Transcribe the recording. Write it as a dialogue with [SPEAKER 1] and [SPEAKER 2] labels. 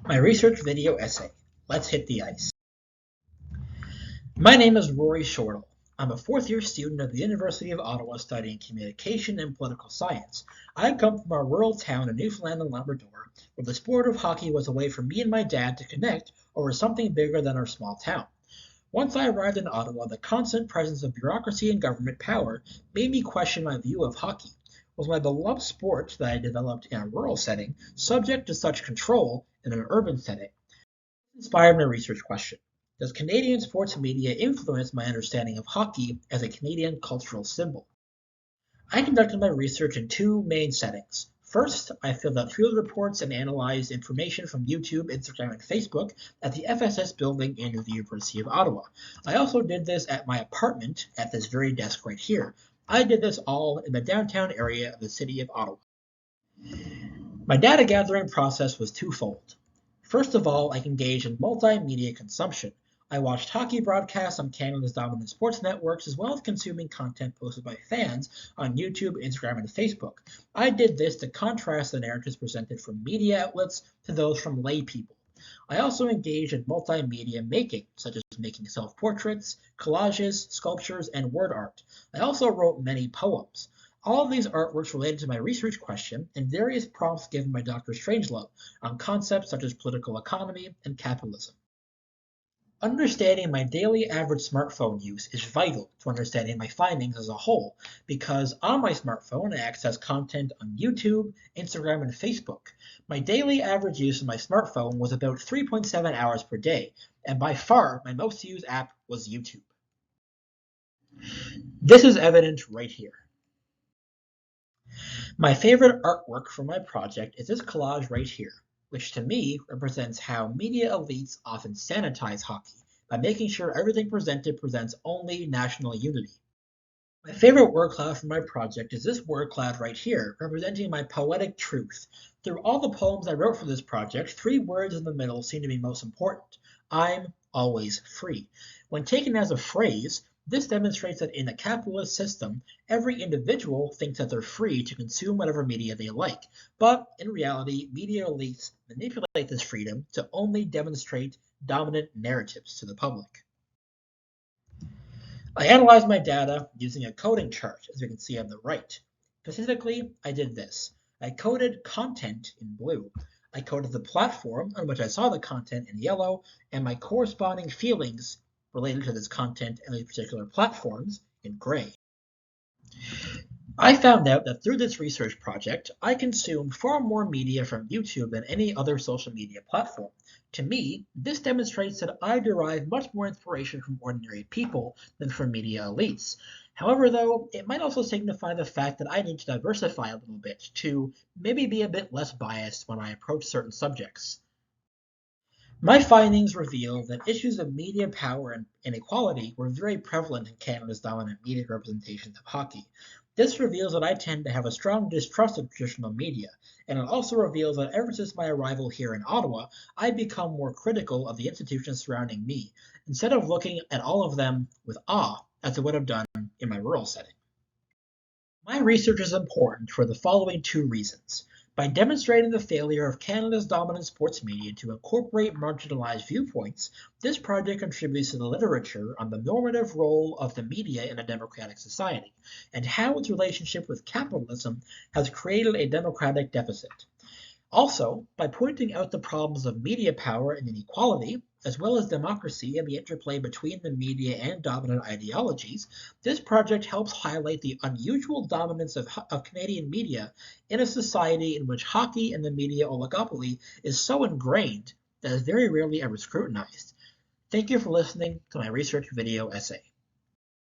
[SPEAKER 1] My research video essay, Let's Hit the Ice. My name is Rory Shortle. I'm a fourth-year student at the University of Ottawa studying communication and political science. I come from a rural town in Newfoundland and Labrador, where the sport of hockey was a way for me and my dad to connect over something bigger than our small town. Once I arrived in Ottawa, the constant presence of bureaucracy and government power made me question my view of hockey. Was my beloved sport that I developed in a rural setting subject to such control in an urban setting? This inspired my research question. Does Canadian sports media influence my understanding of hockey as a Canadian cultural symbol? I conducted my research in two main settings. First, I filled out field reports and analyzed information from YouTube, Instagram, and Facebook at the FSS building in the University of Ottawa. I also did this at my apartment at this very desk right here. I did this all in the downtown area of the city of Ottawa. My data gathering process was twofold. First of all, I engaged in multimedia consumption. I watched hockey broadcasts on Canada's dominant sports networks, as well as consuming content posted by fans on YouTube, Instagram, and Facebook. I did this to contrast the narratives presented from media outlets to those from lay people. I also engaged in multimedia making, such as making self-portraits, collages, sculptures, and word art. I also wrote many poems. All of these artworks related to my research question and various prompts given by Dr. Strangelove on concepts such as political economy and capitalism. Understanding my daily average smartphone use is vital to understanding my findings as a whole, because on my smartphone I access content on YouTube, Instagram, and Facebook. My daily average use of my smartphone was about 3.7 hours per day, and by far my most used app was YouTube. This is evident right here. My favorite artwork for my project is this collage right here, which to me represents how media elites often sanitize hockey by making sure everything presented presents only national unity. My favorite word cloud for my project is this word cloud right here, representing my poetic truth. Through all the poems I wrote for this project, 3 words in the middle seem to be most important. I'm always free. When taken as a phrase, this demonstrates that in a capitalist system, every individual thinks that they're free to consume whatever media they like. But in reality, media elites manipulate this freedom to only demonstrate dominant narratives to the public. I analyzed my data using a coding chart, as you can see on the right. Specifically, I did this. I coded content in blue. I coded the platform on which I saw the content in yellow, and my corresponding feelings related to this content and these particular platforms in gray. I found out that through this research project, I consumed far more media from YouTube than any other social media platform. To me, this demonstrates that I derive much more inspiration from ordinary people than from media elites. However, though, it might also signify the fact that I need to diversify a little bit to maybe be a bit less biased when I approach certain subjects. My findings reveal that issues of media power and inequality were very prevalent in Canada's dominant media representations of hockey. This reveals that I tend to have a strong distrust of traditional media, and it also reveals that ever since my arrival here in Ottawa, I've become more critical of the institutions surrounding me, instead of looking at all of them with awe, as I would have done in my rural setting. My research is important for the following 2 reasons. By demonstrating the failure of Canada's dominant sports media to incorporate marginalized viewpoints, this project contributes to the literature on the normative role of the media in a democratic society, and how its relationship with capitalism has created a democratic deficit. Also, by pointing out the problems of media power and inequality, as well as democracy and the interplay between the media and dominant ideologies, this project helps highlight the unusual dominance of Canadian media in a society in which hockey and the media oligopoly is so ingrained that it's very rarely ever scrutinized. Thank you for listening to my research video essay.